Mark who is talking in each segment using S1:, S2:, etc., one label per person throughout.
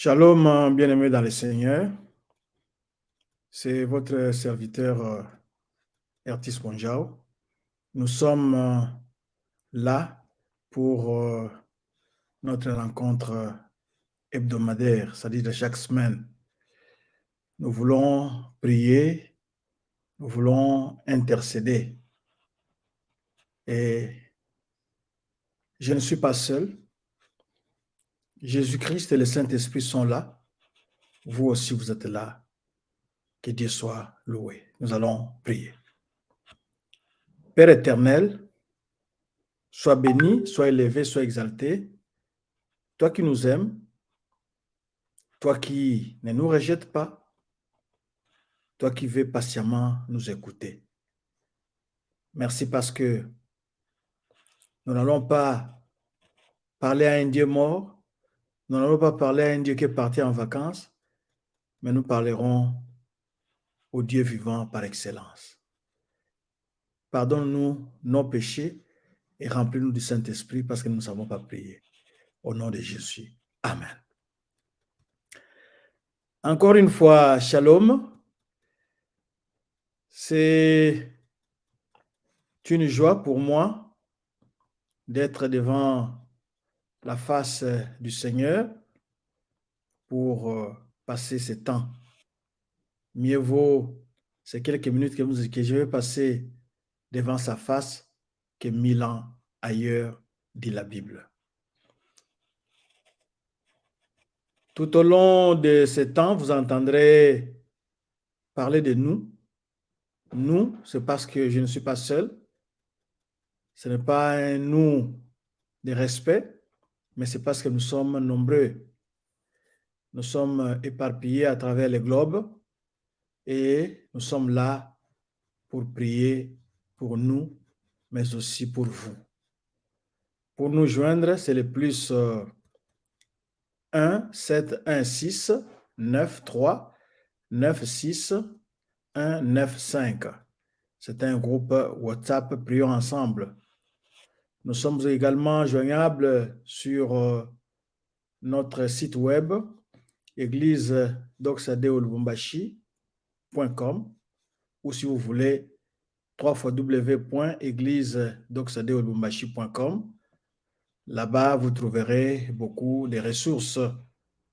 S1: Shalom, bien-aimés dans le Seigneur. C'est votre serviteur Ertis Monjao. Nous sommes là pour notre rencontre hebdomadaire, c'est-à-dire de chaque semaine. Nous voulons prier, nous voulons intercéder. Et je ne suis pas seul. Jésus-Christ et le Saint-Esprit sont là. Vous aussi, vous êtes là. Que Dieu soit loué. Nous allons prier. Père éternel, sois béni, sois élevé, sois exalté. Toi qui nous aimes, toi qui ne nous rejettes pas, toi qui veux patiemment nous écouter. Merci parce que nous n'allons pas parler à un Dieu mort, nous n'allons pas parler à un Dieu qui est parti en vacances, mais nous parlerons au Dieu vivant par excellence. Pardonne-nous nos péchés et remplis-nous du Saint-Esprit parce que nous ne savons pas prier. Au nom de Jésus. Amen. Encore une fois, shalom. C'est une joie pour moi d'être devant la face du Seigneur pour passer ce temps. Mieux vaut ces quelques minutes que je vais passer devant sa face que 1000 ans ailleurs, dit la Bible. Tout au long de ce temps, vous entendrez parler de nous. Nous, c'est parce que je ne suis pas seul. Ce n'est pas un nous de respect, mais c'est parce que nous sommes nombreux. Nous sommes éparpillés à travers le globe et nous sommes là pour prier pour nous, mais aussi pour vous. Pour nous joindre, c'est le plus 1 7 1 6 9 3 9 6 1 9 5. C'est un groupe WhatsApp Prions ensemble. Nous sommes également joignables sur notre site web église doxadeolubumbashi.com ou si vous voulez www.église-doxadeolubumbashi.com. Là-bas, vous trouverez beaucoup de ressources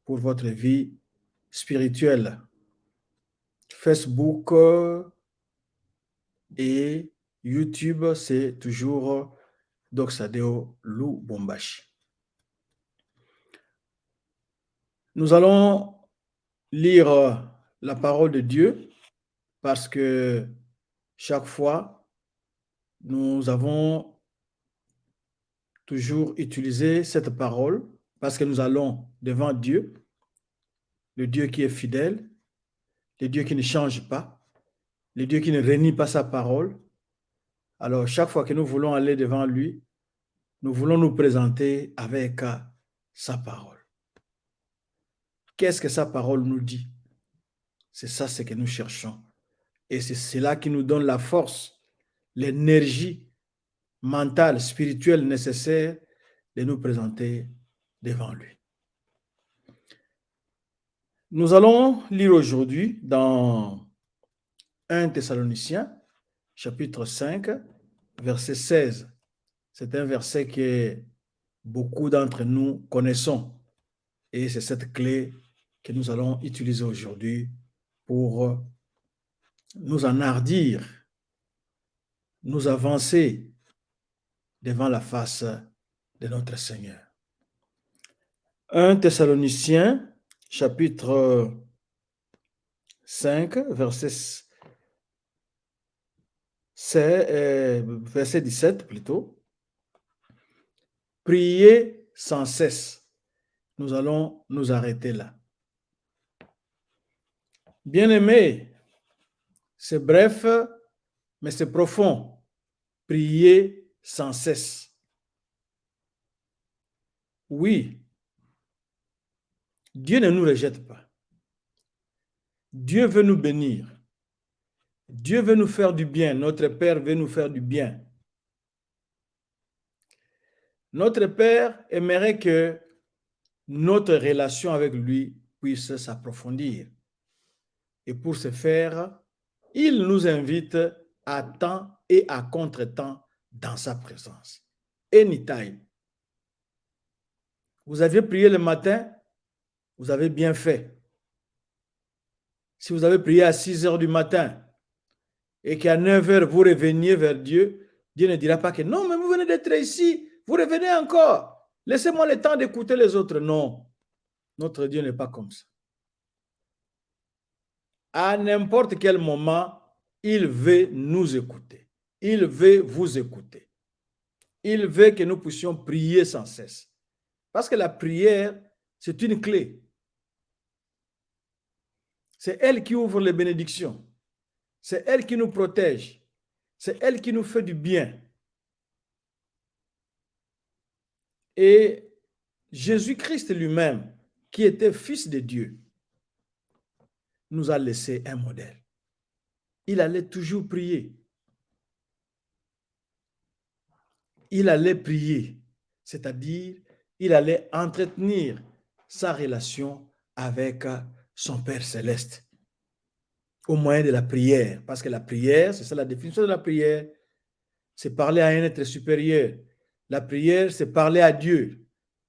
S1: pour votre vie spirituelle. Facebook et YouTube, c'est toujours Doxadeo Lubumbashi. Nous allons lire la parole de Dieu parce que chaque fois, nous avons toujours utilisé cette parole parce que nous allons devant Dieu, le Dieu qui est fidèle, le Dieu qui ne change pas, le Dieu qui ne renie pas sa parole. Alors, chaque fois que nous voulons aller devant lui, nous voulons nous présenter avec sa parole. Qu'est-ce que sa parole nous dit? C'est ça ce que nous cherchons. Et c'est cela qui nous donne la force, l'énergie mentale, spirituelle nécessaire de nous présenter devant lui. Nous allons lire aujourd'hui dans 1 Thessaloniciens, chapitre 5, verset 16. C'est un verset que beaucoup d'entre nous connaissons. Et c'est cette clé que nous allons utiliser aujourd'hui pour nous enhardir, nous avancer devant la face de notre Seigneur. 1 Thessaloniciens, chapitre 5, verset 17 plutôt. Priez sans cesse. Nous allons nous arrêter là. Bien-aimés, c'est bref, mais c'est profond. Priez sans cesse. Oui, Dieu ne nous rejette pas. Dieu veut nous bénir. Dieu veut nous faire du bien. Notre Père veut nous faire du bien. Notre Père aimerait que notre relation avec lui puisse s'approfondir. Et pour ce faire, il nous invite à temps et à contre-temps dans sa présence. Anytime. Vous aviez prié le matin, vous avez bien fait. Si vous avez prié à 6 heures du matin et qu'à 9 heures vous reveniez vers Dieu, Dieu ne dira pas que non, mais vous venez d'être ici, vous revenez encore. Laissez-moi le temps d'écouter les autres. Non, notre Dieu n'est pas comme ça. À n'importe quel moment, il veut nous écouter. Il veut vous écouter. Il veut que nous puissions prier sans cesse. Parce que la prière, c'est une clé. C'est elle qui ouvre les bénédictions. C'est elle qui nous protège. C'est elle qui nous fait du bien. Et Jésus-Christ lui-même, qui était fils de Dieu, nous a laissé un modèle. Il allait toujours prier. Il allait prier, c'est-à-dire il allait entretenir sa relation avec son Père céleste au moyen de la prière. Parce que la prière, c'est ça la définition de la prière, c'est parler à un être supérieur. La prière, c'est parler à Dieu,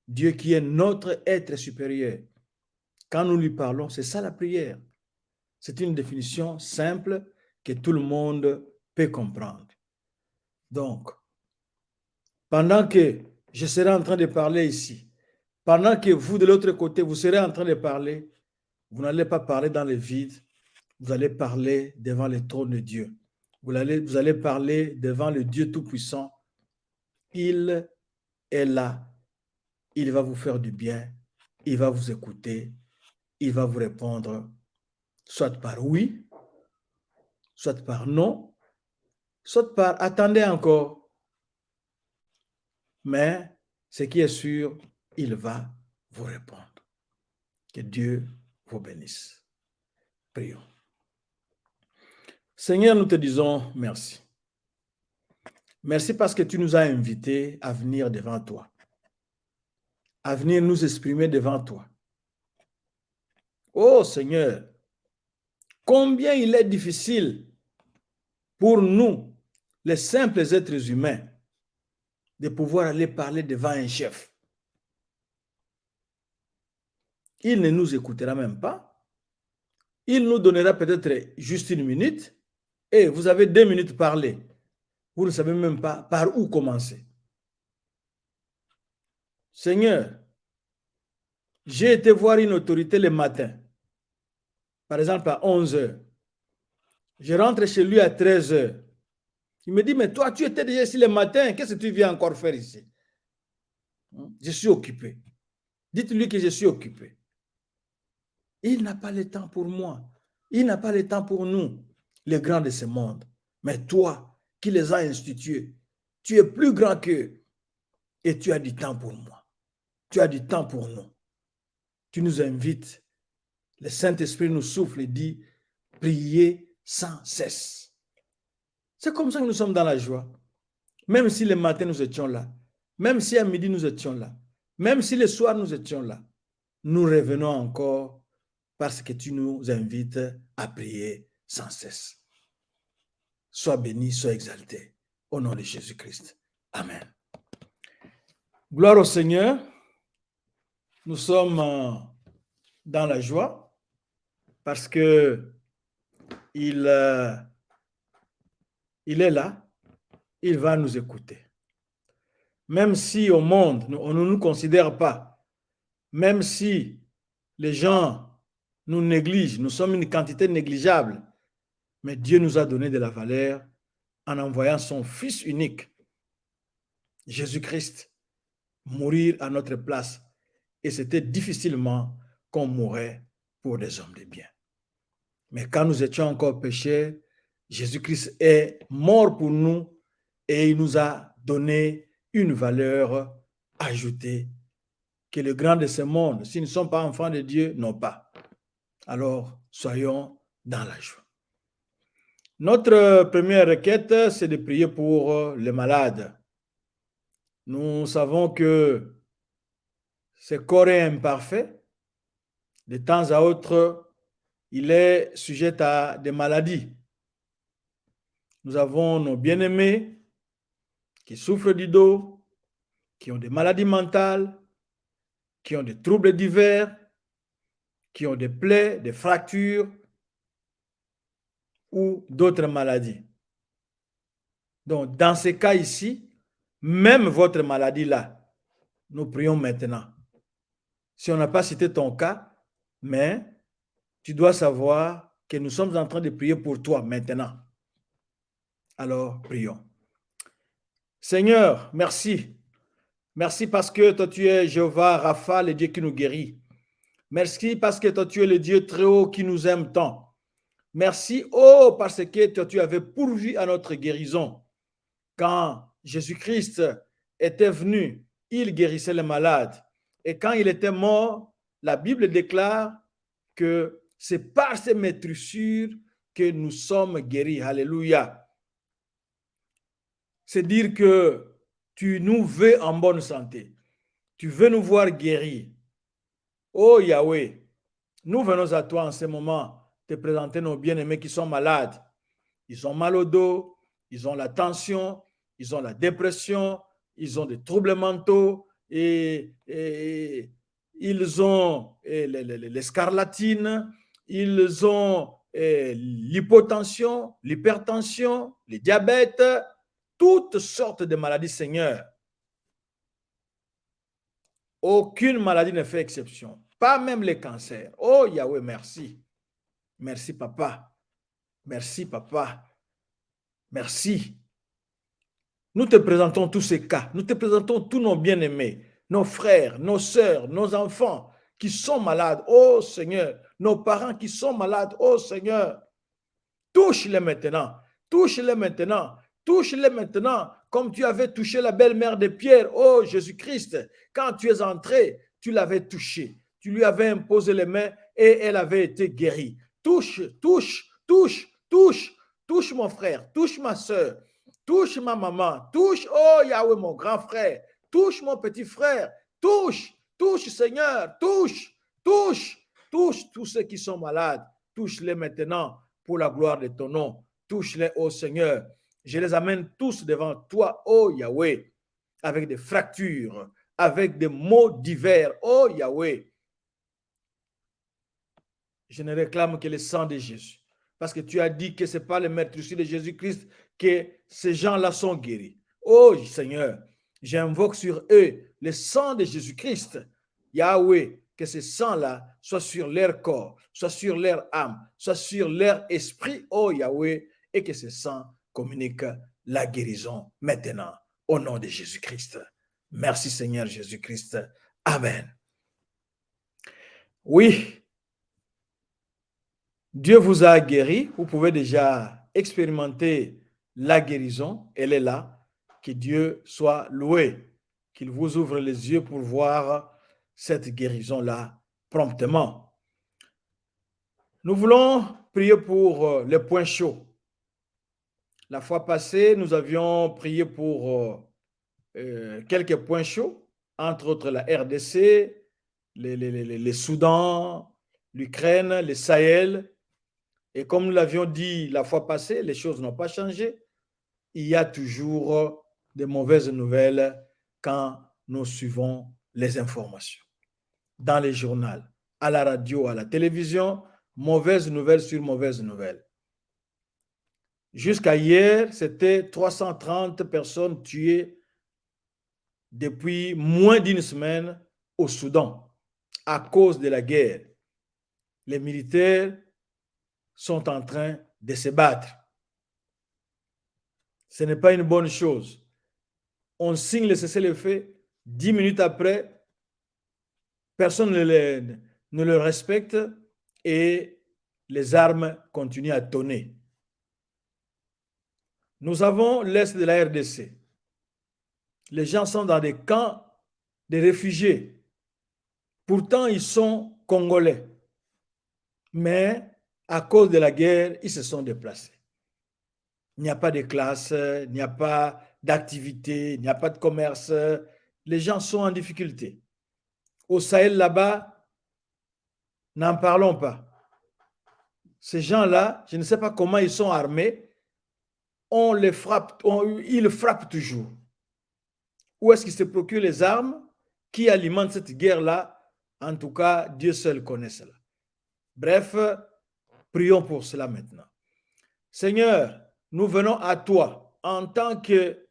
S1: Dieu qui est notre être supérieur. Quand nous lui parlons, c'est ça la prière. C'est une définition simple que tout le monde peut comprendre. Donc, pendant que je serai en train de parler ici, pendant que vous, de l'autre côté, vous serez en train de parler, vous n'allez pas parler dans le vide, vous allez parler devant le trône de Dieu. Vous allez parler devant le Dieu Tout-Puissant. Il est là. Il va vous faire du bien. Il va vous écouter. Il va vous répondre soit par oui, soit par non, soit par attendez encore. Mais ce qui est sûr, il va vous répondre. Que Dieu vous bénisse. Prions. Seigneur, nous te disons merci. Merci parce que tu nous as invités à venir devant toi, à venir nous exprimer devant toi. Oh Seigneur, combien il est difficile pour nous, les simples êtres humains, de pouvoir aller parler devant un chef. Il ne nous écoutera même pas. Il nous donnera peut-être juste 1 minute. Et vous avez 2 minutes parler. Vous ne savez même pas par où commencer. Seigneur, j'ai été voir une autorité le matin. Par exemple, à 11 heures. Je rentre chez lui à 13 heures. Il me dit, mais toi, tu étais déjà ici le matin. Qu'est-ce que tu viens encore faire ici? Je suis occupé. Dites-lui que je suis occupé. Il n'a pas le temps pour moi. Il n'a pas le temps pour nous, les grands de ce monde. Mais toi, qui les as institués, tu es plus grand qu'eux. Et tu as du temps pour moi. Tu as du temps pour nous. Tu nous invites. Le Saint-Esprit nous souffle et dit, priez sans cesse. C'est comme ça que nous sommes dans la joie. Même si le matin nous étions là, même si à midi nous étions là, même si le soir nous étions là, nous revenons encore parce que tu nous invites à prier sans cesse. Sois béni, sois exalté. Au nom de Jésus-Christ. Amen. Gloire au Seigneur. Nous sommes dans la joie parce que il est là. Il va nous écouter. Même si au monde, on ne nous considère pas, même si les gens nous négligent, nous sommes une quantité négligeable, mais Dieu nous a donné de la valeur en envoyant son Fils unique, Jésus-Christ, mourir à notre place. Et c'était difficilement qu'on mourrait pour des hommes de bien. Mais quand nous étions encore pécheurs, Jésus-Christ est mort pour nous et il nous a donné une valeur ajoutée que les grands de ce monde, s'ils ne sont pas enfants de Dieu, n'ont pas. Alors, soyons dans la joie. Notre première requête, c'est de prier pour les malades. Nous savons que Ce corps est imparfait. De temps à autre, il est sujet à des maladies. Nous avons nos bien-aimés qui souffrent du dos, qui ont des maladies mentales, qui ont des troubles divers, qui ont des plaies, des fractures ou d'autres maladies. Donc, dans ces cas ici, même votre maladie-là, nous prions maintenant. Si on n'a pas cité ton cas, mais tu dois savoir que nous sommes en train de prier pour toi maintenant. Alors, prions. Seigneur, merci. Merci parce que toi, tu es Jéhovah Rapha, le Dieu qui nous guérit. Merci parce que toi, tu es le Dieu très haut qui nous aime tant. Merci, oh, parce que toi, tu avais pourvu à notre guérison. Quand Jésus-Christ était venu, il guérissait les malades. Et quand il était mort, la Bible déclare que c'est par ces maîtrissures que nous sommes guéris. Alléluia. C'est dire que tu nous veux en bonne santé. Tu veux nous voir guéris. Oh Yahweh, nous venons à toi en ce moment te présenter nos bien-aimés qui sont malades. Ils ont mal au dos, ils ont la tension, ils ont la dépression, ils ont des troubles mentaux et ils ont les scarlatines, ils ont l'hypotension, l'hypertension, le diabète, toutes sortes de maladies, Seigneur. Aucune maladie ne fait exception, pas même les cancers. Oh Yahweh, merci. Merci, papa. Merci, papa. Merci. Nous te présentons tous ces cas. Nous te présentons tous nos bien-aimés, nos frères, nos sœurs, nos enfants qui sont malades. Oh Seigneur, nos parents qui sont malades. Oh Seigneur, touche-les maintenant. Touche-les maintenant. Touche-les maintenant comme tu avais touché la belle-mère de Pierre. Oh Jésus-Christ, quand tu es entré, tu l'avais touché. Tu lui avais imposé les mains et elle avait été guérie. Touche, touche, touche, touche, touche mon frère, touche ma soeur, touche ma maman, touche, oh Yahweh, mon grand frère, touche mon petit frère, touche, touche Seigneur, touche, touche, touche tous ceux qui sont malades, touche-les maintenant pour la gloire de ton nom, touche-les, oh Seigneur. Je les amène tous devant toi, oh Yahweh, avec des fractures, avec des maux divers, oh Yahweh. Je ne réclame que le sang de Jésus. Parce que tu as dit que ce n'est pas le meurtrissure de Jésus-Christ que ces gens-là sont guéris. Oh Seigneur, j'invoque sur eux le sang de Jésus-Christ. Yahweh, que ce sang-là soit sur leur corps, soit sur leur âme, soit sur leur esprit, oh Yahweh, et que ce sang communique la guérison maintenant, au nom de Jésus-Christ. Merci Seigneur Jésus-Christ. Amen. Oui, Dieu vous a guéri, vous pouvez déjà expérimenter la guérison, elle est là. Que Dieu soit loué, qu'il vous ouvre les yeux pour voir cette guérison-là promptement. Nous voulons prier pour les points chauds. La fois passée, nous avions prié pour quelques points chauds, entre autres la RDC, les Soudan, l'Ukraine, le Sahel. Et comme nous l'avions dit la fois passée, les choses n'ont pas changé. Il y a toujours de mauvaises nouvelles quand nous suivons les informations. Dans les journaux, à la radio, à la télévision, mauvaises nouvelles sur mauvaises nouvelles. Jusqu'à hier, c'était 330 personnes tuées depuis moins d'une semaine au Soudan à cause de la guerre. Les militaires sont en train de se battre. Ce n'est pas une bonne chose. On signe le cessez-le-feu, 10 minutes après, personne ne le respecte et les armes continuent à tonner. Nous avons l'Est de la RDC. Les gens sont dans des camps de réfugiés. Pourtant, ils sont congolais. Mais à cause de la guerre, ils se sont déplacés. Il n'y a pas de classe, il n'y a pas d'activité, il n'y a pas de commerce. Les gens sont en difficulté. Au Sahel là-bas, n'en parlons pas. Ces gens-là, je ne sais pas comment ils sont armés, on les frappe, ils frappent toujours. Où est-ce qu'ils se procurent les armes qui alimentent cette guerre-là? En tout cas, Dieu seul connaît cela. Bref, prions pour cela maintenant. Seigneur, nous venons à toi en tant que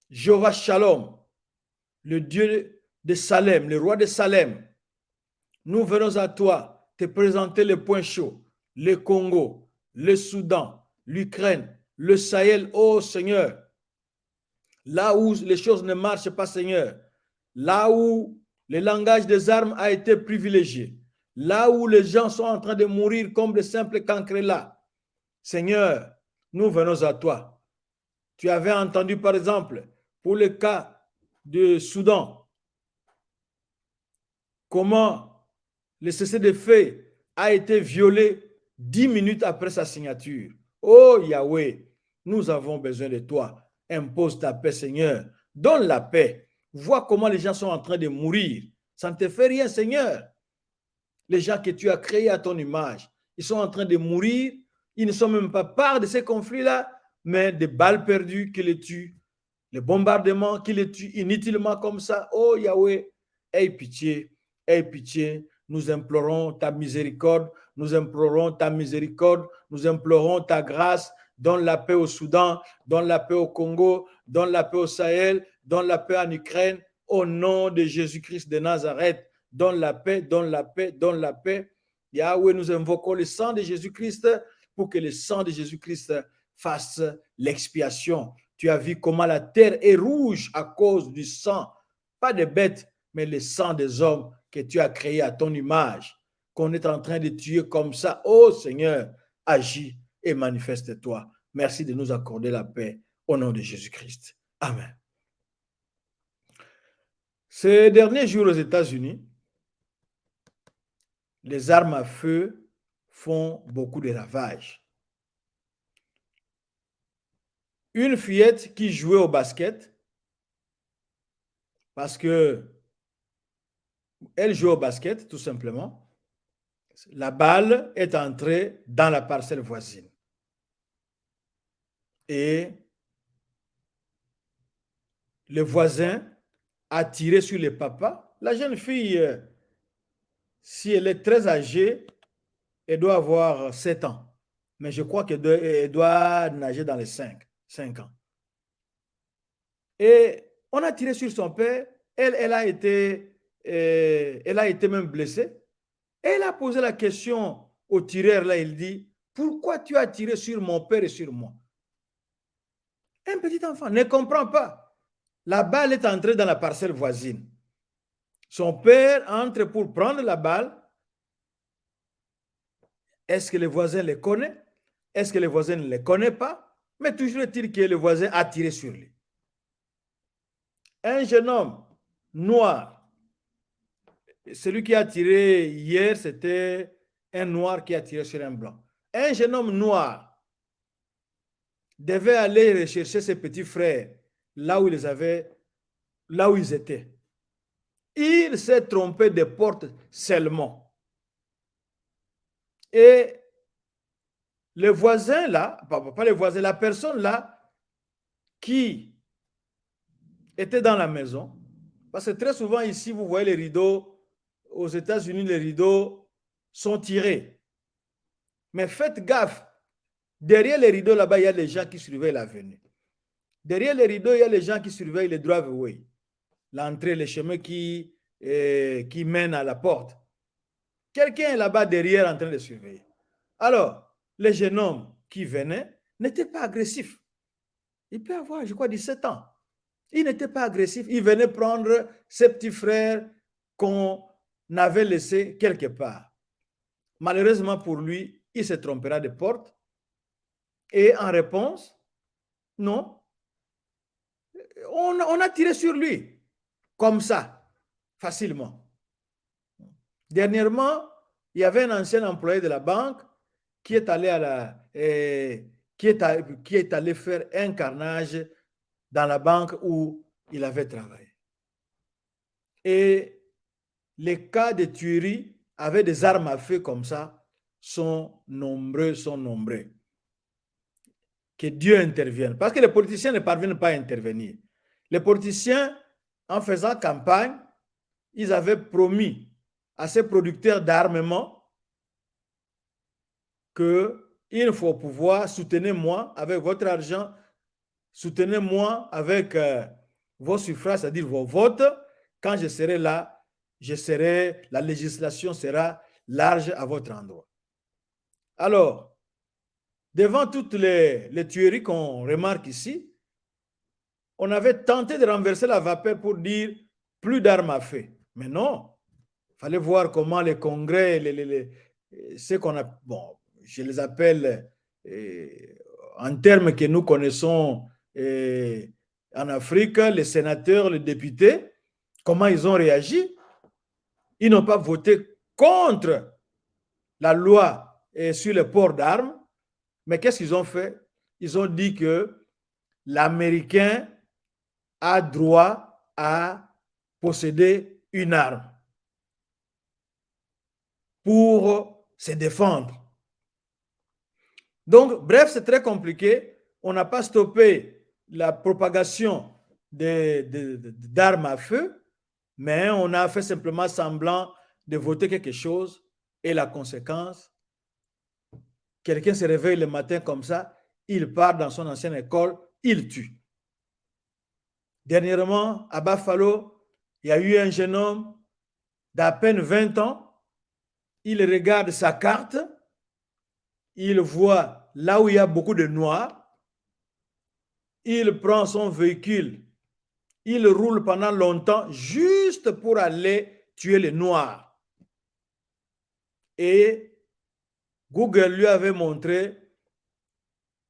S1: Jéhovah Shalom, le Dieu de Salem, le roi de Salem. Nous venons à toi te présenter les points chauds, le Congo, le Soudan, l'Ukraine, le Sahel, oh Seigneur. Là où les choses ne marchent pas, Seigneur. Là où le langage des armes a été privilégié. Là où les gens sont en train de mourir comme de simples cancrelats. Seigneur, nous venons à toi. Tu avais entendu, par exemple, pour le cas de Soudan, comment le cessez-le-feu a été violé 10 minutes après sa signature. Oh Yahweh, nous avons besoin de toi. Impose ta paix, Seigneur. Donne la paix. Vois comment les gens sont en train de mourir. Ça ne te fait rien, Seigneur. Les gens que tu as créés à ton image, ils sont en train de mourir. Ils ne sont même pas part de ces conflits-là, mais des balles perdues qui les tuent, les bombardements qui les tuent inutilement comme ça. Oh Yahweh, aie pitié, aie pitié. Nous implorons ta miséricorde, nous implorons ta miséricorde, nous implorons ta grâce. Donne la paix au Soudan, donne la paix au Congo, donne la paix au Sahel, donne la paix en Ukraine. Au nom de Jésus-Christ de Nazareth, donne la paix, donne la paix, donne la paix. Yahweh, nous invoquons le sang de Jésus-Christ pour que le sang de Jésus-Christ fasse l'expiation. Tu as vu comment la terre est rouge à cause du sang, pas des bêtes, mais le sang des hommes que tu as créés à ton image, qu'on est en train de tuer comme ça. Oh Seigneur, agis et manifeste-toi. Merci de nous accorder la paix au nom de Jésus-Christ. Amen. Ces derniers jours aux États-Unis, les armes à feu font beaucoup de ravages. Une fillette qui jouait au basket, parce que elle joue au basket tout simplement, la balle est entrée dans la parcelle voisine. Et le voisin a tiré sur le papa. La jeune fille, si elle est très âgée, elle doit avoir 7 ans. Mais je crois qu'elle doit nager dans les 5 ans. Et on a tiré sur son père. Elle a été même blessée. Et elle a posé la question au tireur, là, il dit, pourquoi tu as tiré sur mon père et sur moi? Un petit enfant ne comprend pas. La balle est entrée dans la parcelle voisine. Son père entre pour prendre la balle. Est-ce que le voisin les connaît? Est-ce que le voisin ne les connaît pas? Mais toujours est-il que le voisin a tiré sur lui. Un jeune homme noir, celui qui a tiré hier, c'était un noir qui a tiré sur un blanc. Un jeune homme noir devait aller rechercher ses petits frères là où ils étaient. Il s'est trompé de porte seulement. Et le voisin là, pas le voisin, la personne là qui était dans la maison, parce que très souvent ici, vous voyez les rideaux, aux États-Unis, les rideaux sont tirés. Mais faites gaffe, derrière les rideaux là-bas, il y a les gens qui surveillent l'avenue. Derrière les rideaux, il y a les gens qui surveillent le driveway, l'entrée, les chemins qui mènent à la porte. Quelqu'un est là-bas derrière en train de surveiller. Alors, le jeune homme qui venait n'était pas agressif. Il peut avoir, je crois, 17 ans. Il n'était pas agressif. Il venait prendre ses petits frères qu'on avait laissés quelque part. Malheureusement pour lui, il se trompera de porte. Et en réponse, non. On a tiré sur lui. Comme ça, facilement. Dernièrement, il y avait un ancien employé de la banque qui est allé qui est allé faire un carnage dans la banque où il avait travaillé. Et les cas de tuerie avec des armes à feu comme ça sont nombreux, sont nombreux. Que Dieu intervienne. Parce que les politiciens ne parviennent pas à intervenir. Les politiciens, en faisant campagne, ils avaient promis à ces producteurs d'armement qu'il faut pouvoir soutenir moi avec votre argent, soutenez-moi avec vos suffrages, c'est-à-dire vos votes. Quand je serai là, la législation sera large à votre endroit. Alors, devant toutes les tueries qu'on remarque ici, on avait tenté de renverser la vapeur pour dire plus d'armes à feu. Mais non, il fallait voir comment les congrès, ce qu'on a, bon, je les appelle en termes que nous connaissons en Afrique, les sénateurs, les députés, comment ils ont réagi. Ils n'ont pas voté contre la loi sur le port d'armes, mais qu'est-ce qu'ils ont fait? Ils ont dit que l'Américain a droit à posséder une arme pour se défendre. Donc, bref, c'est très compliqué. On n'a pas stoppé la propagation d'armes à feu, mais on a fait simplement semblant de voter quelque chose et la conséquence, quelqu'un se réveille le matin comme ça, il part dans son ancienne école, il tue. Dernièrement, à Buffalo, il y a eu un jeune homme d'à peine 20 ans, il regarde sa carte, il voit là où il y a beaucoup de noirs, il prend son véhicule, il roule pendant longtemps juste pour aller tuer les noirs. Et Google lui avait montré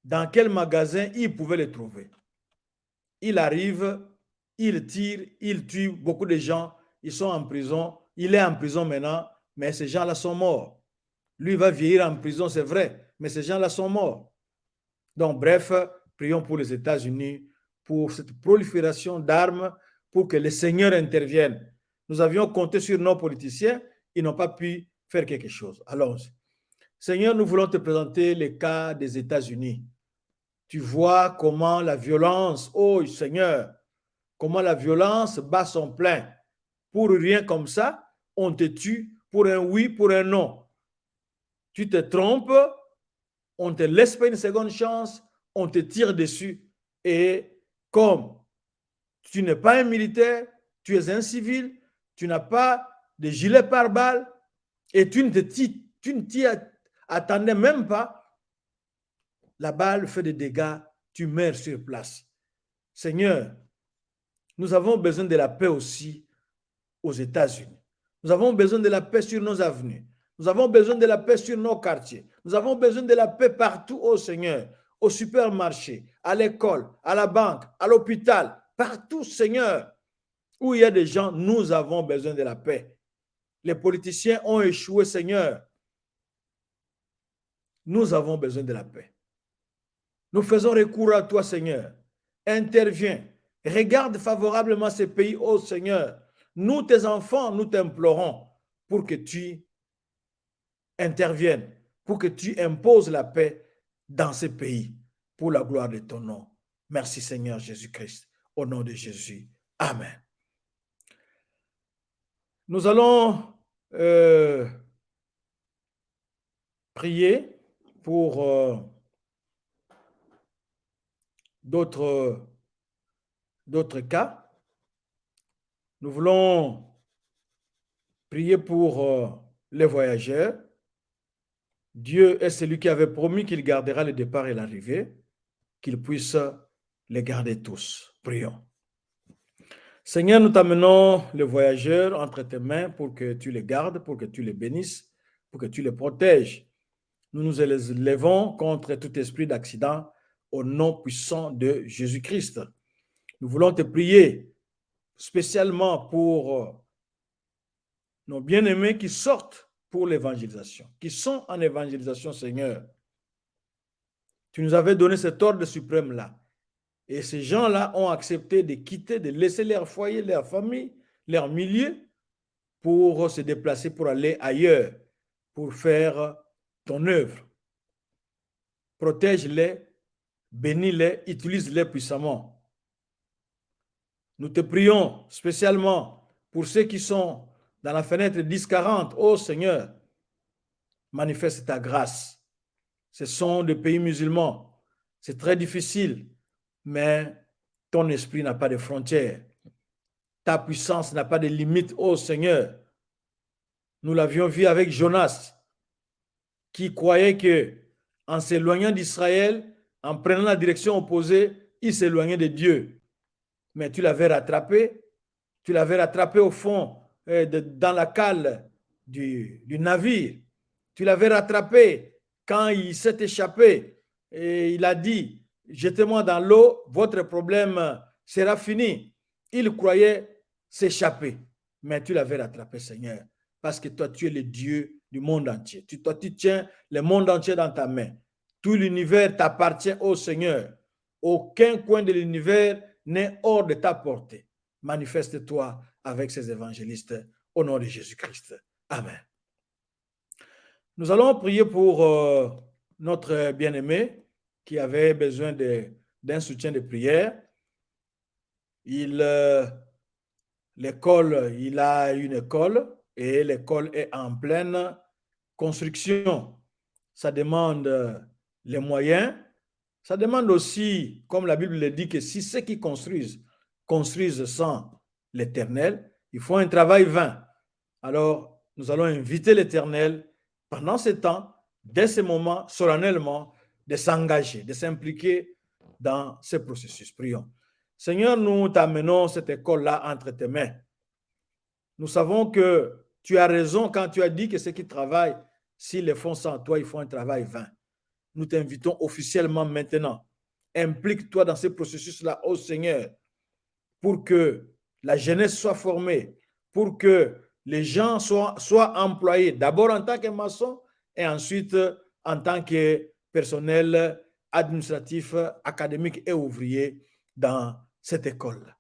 S1: dans quel magasin il pouvait les trouver. Il arrive, il tire, il tue beaucoup de gens, ils sont en prison, il est en prison maintenant, mais ces gens-là sont morts. Lui va vieillir en prison, c'est vrai, mais ces gens-là sont morts. Donc, bref, prions pour les États-Unis, pour cette prolifération d'armes, pour que le Seigneur intervienne. Nous avions compté sur nos politiciens, ils n'ont pas pu faire quelque chose. Allons-y. Seigneur, nous voulons te présenter les cas des États-Unis. Tu vois comment la violence, oh Seigneur, comment la violence bat son plein. Pour rien comme ça, on te tue pour un oui, pour un non. Tu te trompes, on ne te laisse pas une seconde chance, on te tire dessus. Et comme tu n'es pas un militaire, tu es un civil, tu n'as pas de gilet pare-balles et tu ne t'y attendais même pas, la balle fait des dégâts, tu meurs sur place. Seigneur, nous avons besoin de la paix aussi aux États-Unis. Nous avons besoin de la paix sur nos avenues. Nous avons besoin de la paix sur nos quartiers. Nous avons besoin de la paix partout, ô Seigneur, au supermarché, à l'école, à la banque, à l'hôpital, partout, Seigneur, où il y a des gens, nous avons besoin de la paix. Les politiciens ont échoué, Seigneur. Nous avons besoin de la paix. Nous faisons recours à toi, Seigneur. Interviens. Regarde favorablement ces pays, ô Seigneur. Nous, tes enfants, nous t'implorons pour que tu interviennes, pour que tu imposes la paix dans ces pays, pour la gloire de ton nom. Merci, Seigneur Jésus-Christ. Au nom de Jésus. Amen. Nous allons prier pour d'autres cas. Nous voulons prier pour les voyageurs. Dieu est celui qui avait promis qu'il gardera le départ et l'arrivée, qu'il puisse les garder tous. Prions. Seigneur, nous t'amenons les voyageurs entre tes mains pour que tu les gardes, pour que tu les bénisses, pour que tu les protèges. Nous nous élevons contre tout esprit d'accident au nom puissant de Jésus-Christ. Nous voulons te prier spécialement pour nos bien-aimés qui sortent pour l'évangélisation, qui sont en évangélisation, Seigneur. Tu nous avais donné cet ordre suprême-là. Et ces gens-là ont accepté de quitter, de laisser leur foyer, leur famille, leur milieu, pour se déplacer, pour aller ailleurs, pour faire ton œuvre. Protège-les, bénis-les, utilise-les puissamment. Nous te prions spécialement pour ceux qui sont dans la fenêtre 10-40. Oh Seigneur, manifeste ta grâce. Ce sont des pays musulmans. C'est très difficile, mais ton esprit n'a pas de frontières. Ta puissance n'a pas de limites, oh Seigneur. Nous l'avions vu avec Jonas, qui croyait que en s'éloignant d'Israël, en prenant la direction opposée, il s'éloignait de Dieu. Mais tu l'avais rattrapé au fond, dans la cale du navire. Tu l'avais rattrapé quand il s'est échappé et il a dit, jetez-moi dans l'eau, votre problème sera fini. Il croyait s'échapper, mais tu l'avais rattrapé, Seigneur, parce que toi, tu es le Dieu du monde entier. Tu tiens le monde entier dans ta main. Tout l'univers t'appartient, ô Seigneur. Aucun coin de l'univers n'est hors de ta portée. Manifeste-toi avec ces évangélistes au nom de Jésus-Christ. Amen. Nous allons prier pour notre bien-aimé qui avait besoin d'un soutien de prière. Il a une école et l'école est en pleine construction. Ça demande les moyens. Ça demande aussi, comme la Bible le dit, que si ceux qui construisent sans l'Éternel, il faut un travail vain. Alors, nous allons inviter l'Éternel pendant ce temps, dès ce moment, solennellement, de s'engager, de s'impliquer dans ce processus. Prions. Seigneur, nous t'amenons cette école-là entre tes mains. Nous savons que tu as raison quand tu as dit que ceux qui travaillent, s'ils le font sans toi, ils font un travail vain. Nous t'invitons officiellement maintenant. Implique-toi dans ce processus-là, ô Seigneur, pour que la jeunesse soit formée, pour que les gens soient employés, d'abord en tant que maçon et ensuite en tant que personnel administratif, académique et ouvrier dans cette école.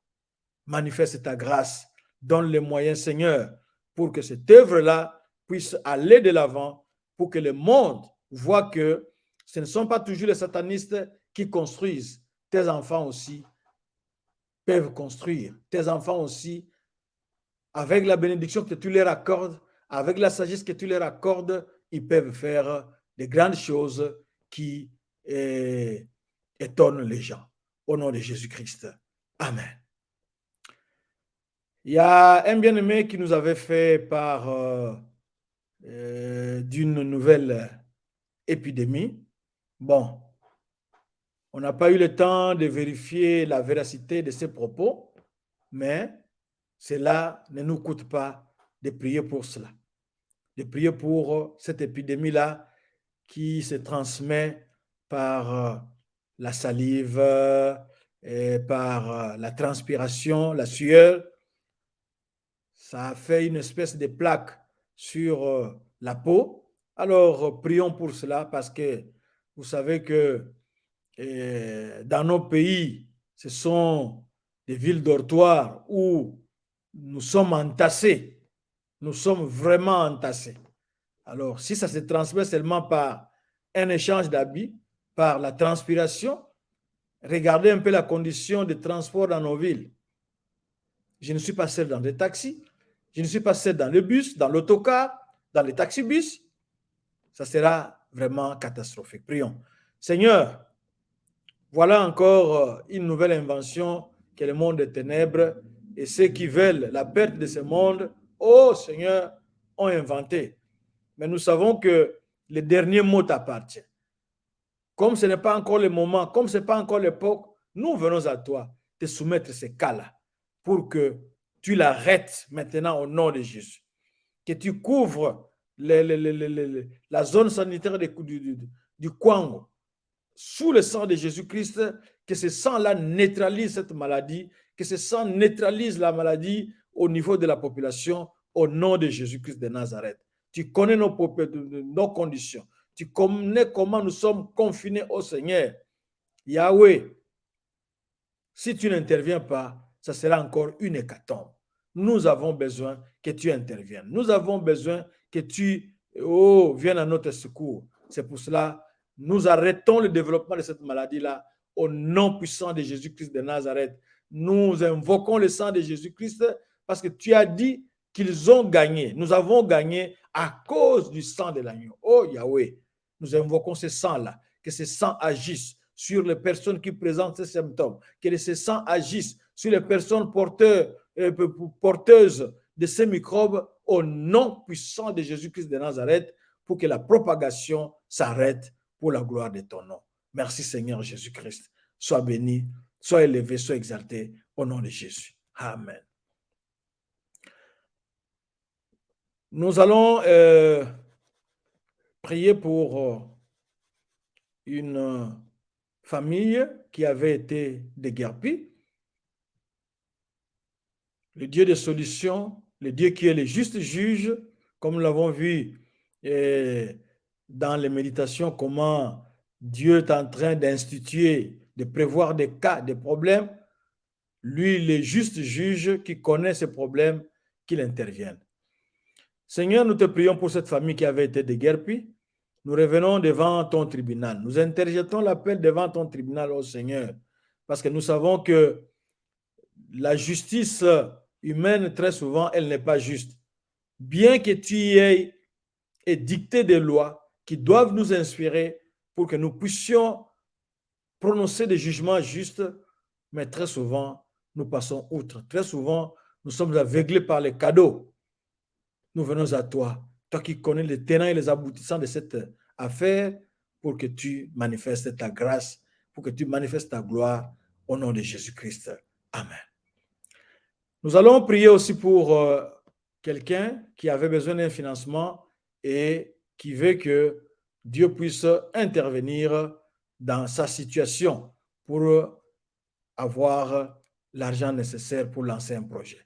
S1: Manifeste ta grâce, donne les moyens, Seigneur, pour que cette œuvre-là puisse aller de l'avant, pour que le monde voit que ce ne sont pas toujours les satanistes qui construisent. Tes enfants aussi peuvent construire. Tes enfants aussi, avec la bénédiction que tu leur accordes, avec la sagesse que tu leur accordes, ils peuvent faire de grandes choses qui étonnent les gens. Au nom de Jésus-Christ. Amen. Il y a un bien-aimé qui nous avait fait part d'une nouvelle épidémie. Bon, on n'a pas eu le temps de vérifier la véracité de ces propos, mais cela ne nous coûte pas de prier pour cela, de prier pour cette épidémie-là qui se transmet par la salive, et par la transpiration, la sueur. Ça a fait une espèce de plaque sur la peau. Alors, prions pour cela parce que vous savez que dans nos pays, ce sont des villes dortoirs où nous sommes entassés. Nous sommes vraiment entassés. Alors, si ça se transmet seulement par un échange d'habits, par la transpiration, regardez un peu la condition de transport dans nos villes. Je ne suis pas seul dans des taxis, je ne suis pas seul dans le bus, dans l'autocar, dans les taxibus. Ça sera vraiment catastrophique. Prions. Seigneur, voilà encore une nouvelle invention que le monde des ténèbres et ceux qui veulent la perte de ce monde, oh Seigneur, ont inventé. Mais nous savons que le dernier mot t'appartient. Comme ce n'est pas encore le moment, comme ce n'est pas encore l'époque, nous venons à toi te soumettre ces cas-là pour que tu l'arrêtes maintenant au nom de Jésus. Que tu couvres la zone sanitaire du Congo sous le sang de Jésus-Christ, que ce sang-là neutralise cette maladie, que ce sang neutralise la maladie au niveau de la population au nom de Jésus-Christ de Nazareth. Tu connais nos conditions. Tu connais comment nous sommes confinés au Seigneur. Yahweh, si tu n'interviens pas, ça sera encore une hécatombe. nous avons besoin que tu interviennes. Nous avons besoin que tu viennes à notre secours. C'est pour cela nous arrêtons le développement de cette maladie-là au nom puissant de Jésus-Christ de Nazareth. Nous invoquons le sang de Jésus-Christ parce que tu as dit qu'ils ont gagné. Nous avons gagné à cause du sang de l'agneau. Oh Yahweh, nous invoquons ce sang-là, que ce sang agisse sur les personnes qui présentent ces symptômes, que ce sang agisse sur les personnes porteuses de ces microbes au nom puissant de Jésus-Christ de Nazareth pour que la propagation s'arrête pour la gloire de ton nom. Merci Seigneur Jésus-Christ. Sois béni, sois élevé, sois exalté au nom de Jésus. Amen. Nous allons prier pour une famille qui avait été déguerpie. Le Dieu des solutions, le Dieu qui est le juste juge, comme nous l'avons vu dans les méditations, comment Dieu est en train d'instituer, de prévoir des cas, des problèmes. Lui, le juste juge qui connaît ces problèmes, qu'il intervienne. Seigneur, nous te prions pour cette famille qui avait été déguerpie. Nous revenons devant ton tribunal. Nous interjetons l'appel devant ton tribunal, ô Seigneur, parce que nous savons que la justice humaine, très souvent, elle n'est pas juste. Bien que tu aies édicté des lois qui doivent nous inspirer pour que nous puissions prononcer des jugements justes, mais très souvent, nous passons outre. Très souvent, nous sommes aveuglés par les cadeaux. Nous venons à toi, toi qui connais les tenants et les aboutissants de cette affaire, pour que tu manifestes ta grâce, pour que tu manifestes ta gloire au nom de Jésus-Christ. Amen. Nous allons prier aussi pour quelqu'un qui avait besoin d'un financement et qui veut que Dieu puisse intervenir dans sa situation pour avoir l'argent nécessaire pour lancer un projet.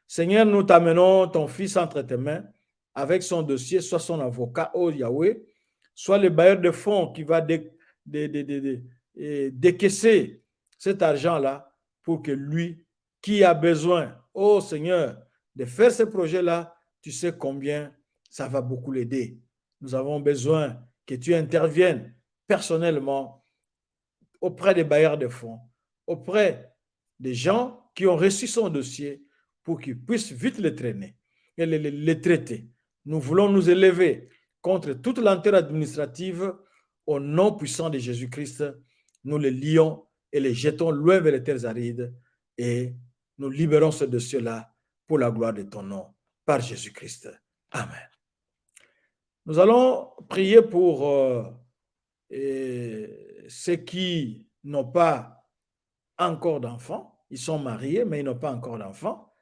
S1: Seigneur, nous t'amenons ton fils entre tes mains avec son dossier, soit son avocat, oh Yahweh, soit le bailleur de fonds qui va décaisser cet argent-là pour que lui, qui a besoin, oh Seigneur, de faire ce projet-là, tu sais combien ça va beaucoup l'aider. Nous avons besoin que tu interviennes personnellement auprès des bailleurs de fonds, auprès des gens qui ont reçu son dossier pour qu'ils puissent vite le traîner et les traiter. Nous voulons nous élever contre toute lenteur administrative au nom puissant de Jésus-Christ. Nous les lions et les jetons loin vers les terres arides et nous libérons ce dossier-là pour la gloire de ton nom, par Jésus-Christ. Amen. Nous allons prier pour ceux qui n'ont pas encore d'enfants. Ils sont mariés, mais ils n'ont pas encore d'enfants.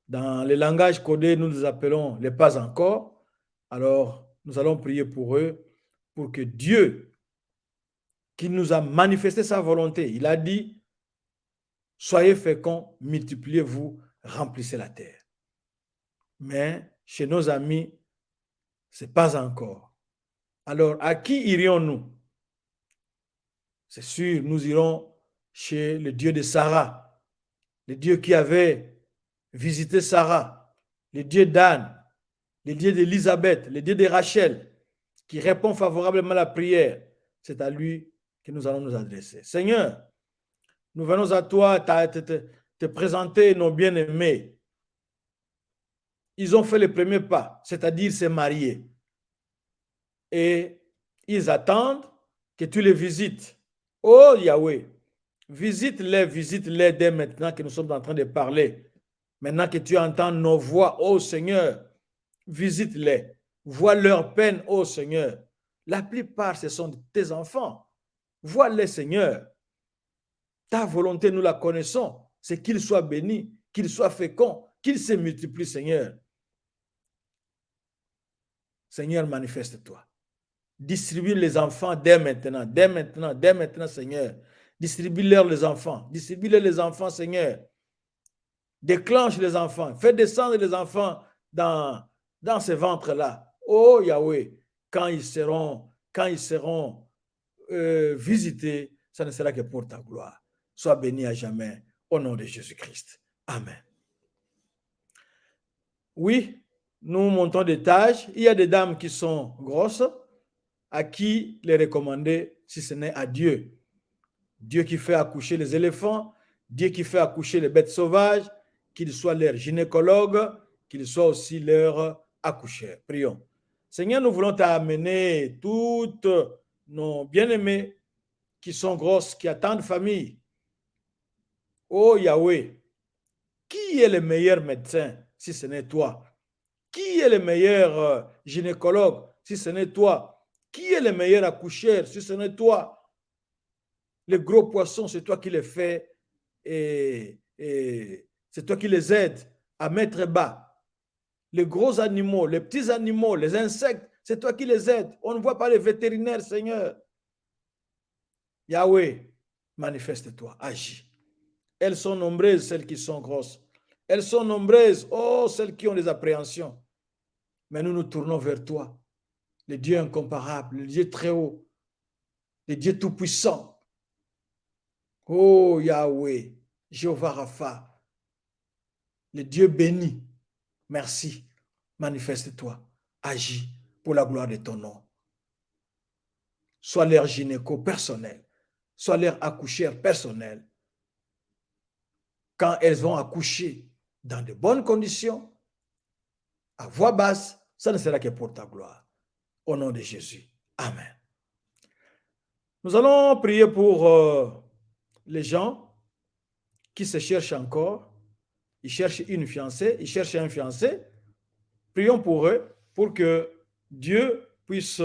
S1: Dans le langage codé, nous les appelons les pas encore. Alors, nous allons prier pour eux, pour que Dieu, qui nous a manifesté sa volonté, il a dit, soyez féconds, multipliez-vous, remplissez la terre. Mais chez nos amis, ce n'est pas encore. Alors, à qui irions-nous? C'est sûr, nous irons chez le Dieu de Sarah, le Dieu qui avait visité Sarah, le Dieu d'Anne, le Dieu d'Élisabeth, le Dieu de Rachel, qui répond favorablement à la prière. C'est à lui que nous allons nous adresser. Seigneur, nous venons à toi te présenter nos bien-aimés. Ils ont fait le premier pas, c'est-à-dire se marier. Et ils attendent que tu les visites. Oh Yahweh, visite-les dès maintenant que nous sommes en train de parler. Maintenant que tu entends nos voix, oh Seigneur, visite-les. Vois leur peine, oh Seigneur. La plupart, ce sont tes enfants. Vois-les, Seigneur. Ta volonté, nous la connaissons. C'est qu'ils soient bénis, qu'ils soient féconds, qu'ils se multiplient, Seigneur. Seigneur, manifeste-toi. Distribue les enfants dès maintenant, Seigneur. Distribue-leur les enfants. Distribue-leur les enfants, Seigneur. Déclenche les enfants. Fais descendre les enfants dans ce ventre-là. Oh Yahweh, quand ils seront visités, ça ne sera que pour ta gloire. Sois béni à jamais, au nom de Jésus-Christ. Amen. Oui, nous montons des tâches. Il y a des dames qui sont grosses, à qui les recommander si ce n'est à Dieu. Dieu qui fait accoucher les éléphants, Dieu qui fait accoucher les bêtes sauvages, qu'il soit leur gynécologue, qu'il soit aussi leur accoucheur. Prions. Seigneur, nous voulons t'amener toutes nos bien-aimés qui sont grosses, qui attendent famille. Oh Yahweh, qui est le meilleur médecin si ce n'est toi? Qui est le meilleur gynécologue si ce n'est toi? Qui est le meilleur accoucheur si ce n'est toi? Les gros poissons, c'est toi qui les fais et c'est toi qui les aides à mettre bas. Les gros animaux, les petits animaux, les insectes, c'est toi qui les aides. On ne voit pas les vétérinaires, Seigneur. Yahweh, manifeste-toi, agis. Elles sont nombreuses, celles qui sont grosses. Elles sont nombreuses, oh, celles qui ont des appréhensions. Mais nous nous tournons vers toi, le Dieu incomparable, le Dieu très haut, le Dieu tout-puissant. Oh Yahweh, Jéhovah Rapha, le Dieu béni, merci, manifeste-toi, agis pour la gloire de ton nom. Sois leur gynéco personnel, sois leur accoucheur personnel. Quand elles vont accoucher dans de bonnes conditions, à voix basse, ça ne sera que pour ta gloire. Au nom de Jésus. Amen. Nous allons prier pour les gens qui se cherchent encore. Ils cherchent une fiancée, ils cherchent un fiancé. Prions pour eux, pour que Dieu puisse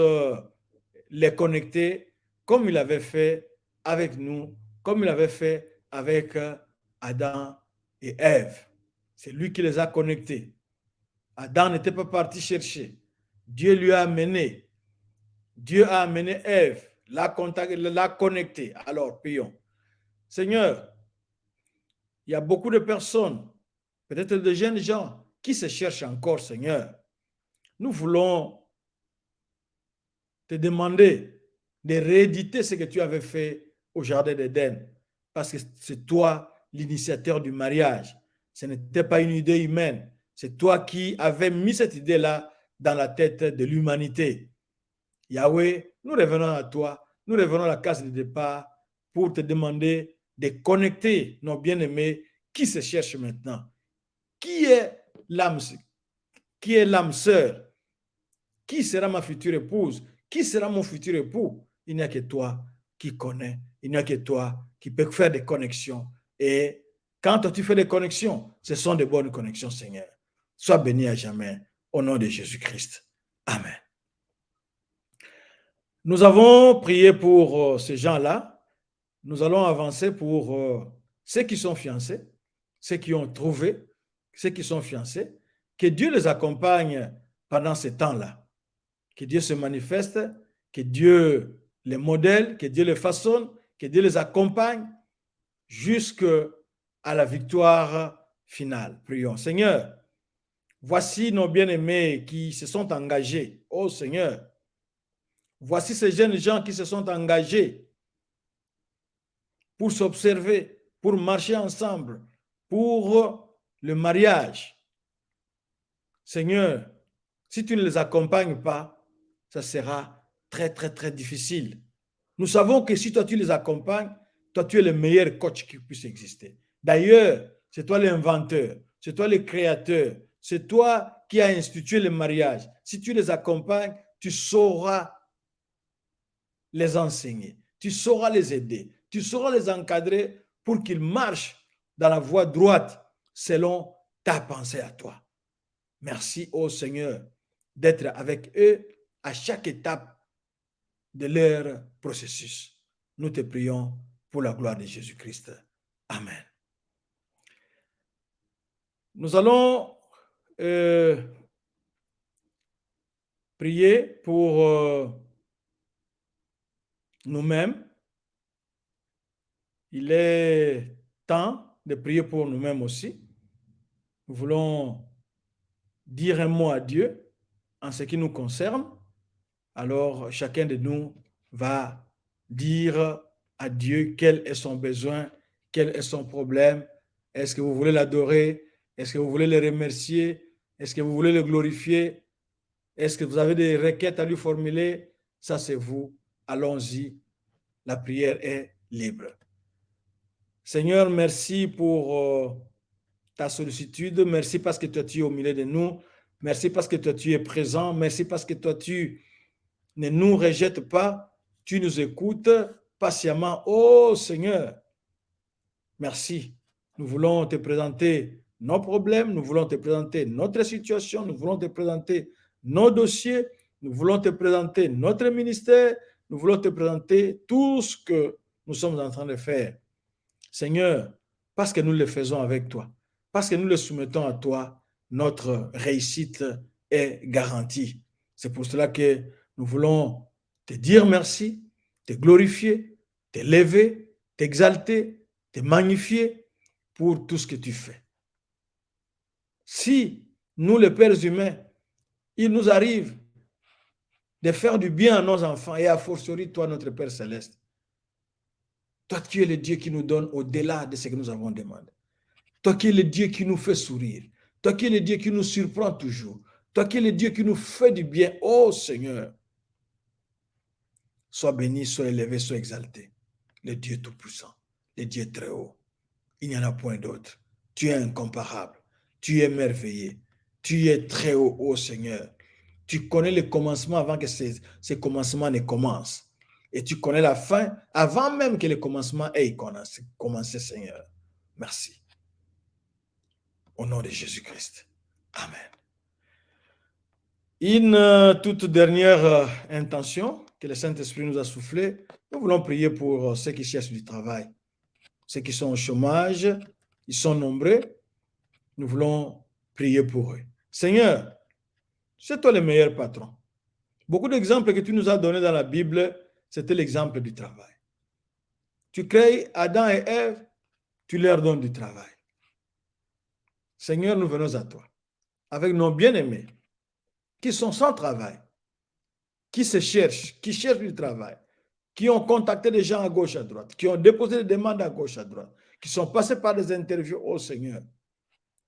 S1: les connecter comme il avait fait avec nous, comme il avait fait avec Adam et Ève. C'est lui qui les a connectés. Adam n'était pas parti chercher. Dieu lui a amené. Dieu a amené Ève, l'a connectée. Alors, prions. Seigneur, il y a beaucoup de personnes, peut-être de jeunes gens, qui se cherchent encore, Seigneur. Nous voulons te demander de rééditer ce que tu avais fait au Jardin d'Éden, parce que c'est toi l'initiateur du mariage. Ce n'était pas une idée humaine. C'est toi qui avais mis cette idée-là dans la tête de l'humanité. Yahweh, nous revenons à toi, nous revenons à la case de départ pour te demander de connecter nos bien-aimés qui se cherchent maintenant. Qui est l'âme sœur? Qui sera ma future épouse? Qui sera mon futur époux? Il n'y a que toi qui connais. Il n'y a que toi qui peux faire des connexions. Et quand tu fais des connexions, ce sont de bonnes connexions, Seigneur. Sois béni à jamais. Au nom de Jésus-Christ. Amen. Nous avons prié pour ces gens-là. Nous allons avancer pour ceux qui sont fiancés, ceux qui ont trouvé, ceux qui sont fiancés. Que Dieu les accompagne pendant ce temps-là. Que Dieu se manifeste, que Dieu les modèle, que Dieu les façonne, que Dieu les accompagne jusqu'à la victoire finale. Prions. Seigneur, voici nos bien-aimés qui se sont engagés. Oh Seigneur, voici ces jeunes gens qui se sont engagés pour s'observer, pour marcher ensemble, pour le mariage. Seigneur, si tu ne les accompagnes pas, ça sera très, très, très difficile. Nous savons que si toi, tu les accompagnes, toi, tu es le meilleur coach qui puisse exister. D'ailleurs, c'est toi l'inventeur, c'est toi le créateur, c'est toi qui as institué le mariage. Si tu les accompagnes, tu sauras les enseigner, tu sauras les aider, tu sauras les encadrer pour qu'ils marchent dans la voie droite selon ta pensée à toi. Merci, ô Seigneur, d'être avec eux à chaque étape de leur processus. Nous te prions pour la gloire de Jésus-Christ. Amen. Nous allons prier pour nous-mêmes. Il est temps de prier pour nous-mêmes aussi. Nous voulons dire un mot à Dieu en ce qui nous concerne. Alors, chacun de nous va dire à Dieu quel est son besoin, quel est son problème. Est-ce que vous voulez l'adorer? Est-ce que vous voulez le remercier? Est-ce que vous voulez le glorifier? Est-ce que vous avez des requêtes à lui formuler? Ça, c'est vous. Allons-y. La prière est libre. Seigneur, merci pour ta sollicitude. Merci parce que toi, tu es au milieu de nous. Merci parce que toi, tu es présent. Merci parce que toi, tu ne nous rejettes pas. Tu nous écoutes patiemment. Oh Seigneur, merci. Nous voulons te présenter nos problèmes. Nous voulons te présenter notre situation. Nous voulons te présenter nos dossiers. Nous voulons te présenter notre ministère. Nous voulons te présenter tout ce que nous sommes en train de faire. Seigneur, parce que nous le faisons avec toi, parce que nous le soumettons à toi, notre réussite est garantie. C'est pour cela que nous voulons te dire merci, te glorifier, t'élever, t'exalter, te magnifier pour tout ce que tu fais. Si nous, les pères humains, il nous arrive de faire du bien à nos enfants et à fortiori toi, notre Père céleste, toi, tu es le Dieu qui nous donne au-delà de ce que nous avons demandé. Toi qui es le Dieu qui nous fait sourire. Toi qui es le Dieu qui nous surprend toujours. Toi qui es le Dieu qui nous fait du bien. Oh Seigneur, sois béni, sois élevé, sois exalté. Le Dieu tout-puissant, le Dieu très haut. Il n'y en a point d'autre. Tu es incomparable. Tu es merveilleux. Tu es très haut, oh Seigneur. Tu connais le commencement avant que ces commencements ne commencent. Et tu connais la fin avant même que le commencement ait commencé, Seigneur. Merci. Au nom de Jésus-Christ. Amen. Une toute dernière intention que le Saint-Esprit nous a soufflé. Nous voulons prier pour ceux qui cherchent du travail. Ceux qui sont au chômage, ils sont nombreux. Nous voulons prier pour eux. Seigneur, c'est toi le meilleur patron. Beaucoup d'exemples que tu nous as donnés dans la Bible, c'était l'exemple du travail. Tu crées Adam et Ève, tu leur donnes du travail. Seigneur, nous venons à toi, avec nos bien-aimés, qui sont sans travail, qui se cherchent, qui cherchent du travail, qui ont contacté des gens à gauche, à droite, qui ont déposé des demandes à gauche, à droite, qui sont passés par des interviews. Oh Seigneur,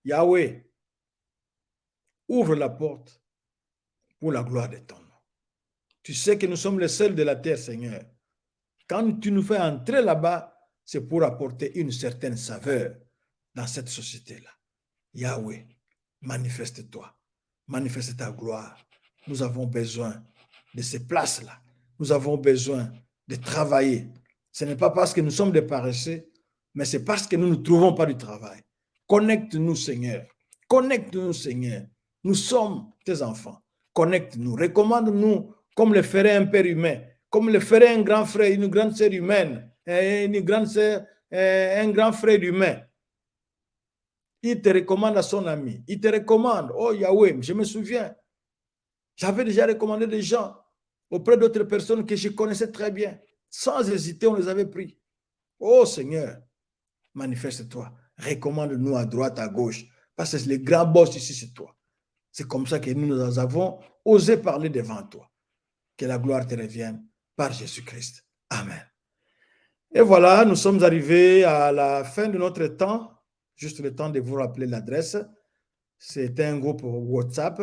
S1: Yahweh, ouvre la porte pour la gloire de ton nom. Tu sais que nous sommes les seuls de la terre, Seigneur. Quand tu nous fais entrer là-bas, c'est pour apporter une certaine saveur dans cette société-là. Yahweh, manifeste-toi, manifeste ta gloire. Nous avons besoin de ces places-là. Nous avons besoin de travailler. Ce n'est pas parce que nous sommes des paresseux, mais c'est parce que nous ne trouvons pas du travail. Connecte-nous, Seigneur. Connecte-nous, Seigneur. Nous sommes tes enfants. Connecte-nous. Recommande-nous comme le ferait un père humain, comme le ferait un grand frère, une grande sœur humaine, une grande sœur, un grand frère humain. Il te recommande à son ami. Il te recommande. Oh Yahweh, je me souviens. J'avais déjà recommandé des gens auprès d'autres personnes que je connaissais très bien. Sans hésiter, on les avait pris. Oh Seigneur, manifeste-toi. Recommande-nous à droite, à gauche. Parce que le grand boss ici, c'est toi. C'est comme ça que nous avons osé parler devant toi. Que la gloire te revienne par Jésus-Christ. Amen. Et voilà, nous sommes arrivés à la fin de notre temps. Juste le temps de vous rappeler l'adresse. C'est un groupe WhatsApp,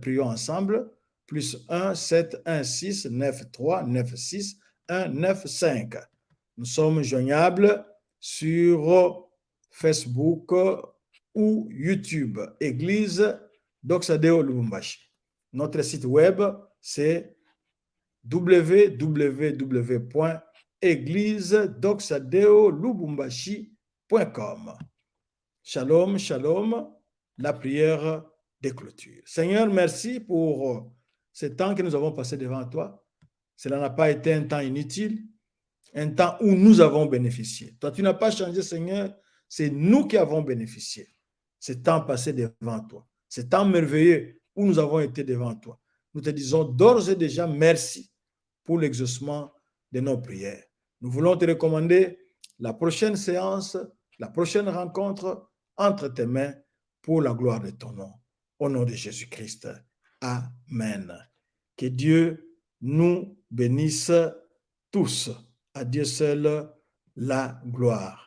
S1: prions ensemble, plus 1 7 1 6 9 3 9 6 1 9 5. Nous sommes joignables sur Facebook ou YouTube, Église Doxadeo Lubumbashi. Notre site web, c'est www.églisedoxadeolubumbashi.com. Shalom, shalom, la prière de clôture. Seigneur, merci pour ce temps que nous avons passé devant toi. Cela n'a pas été un temps inutile, un temps où nous avons bénéficié. Toi, tu n'as pas changé, Seigneur, c'est nous qui avons bénéficié. Ce temps passé devant toi, ce temps merveilleux où nous avons été devant toi. Nous te disons d'ores et déjà merci pour l'exaucement de nos prières. Nous voulons te recommander la prochaine séance, la prochaine rencontre entre tes mains pour la gloire de ton nom. Au nom de Jésus-Christ. Amen. Que Dieu nous bénisse tous. À Dieu seul la gloire.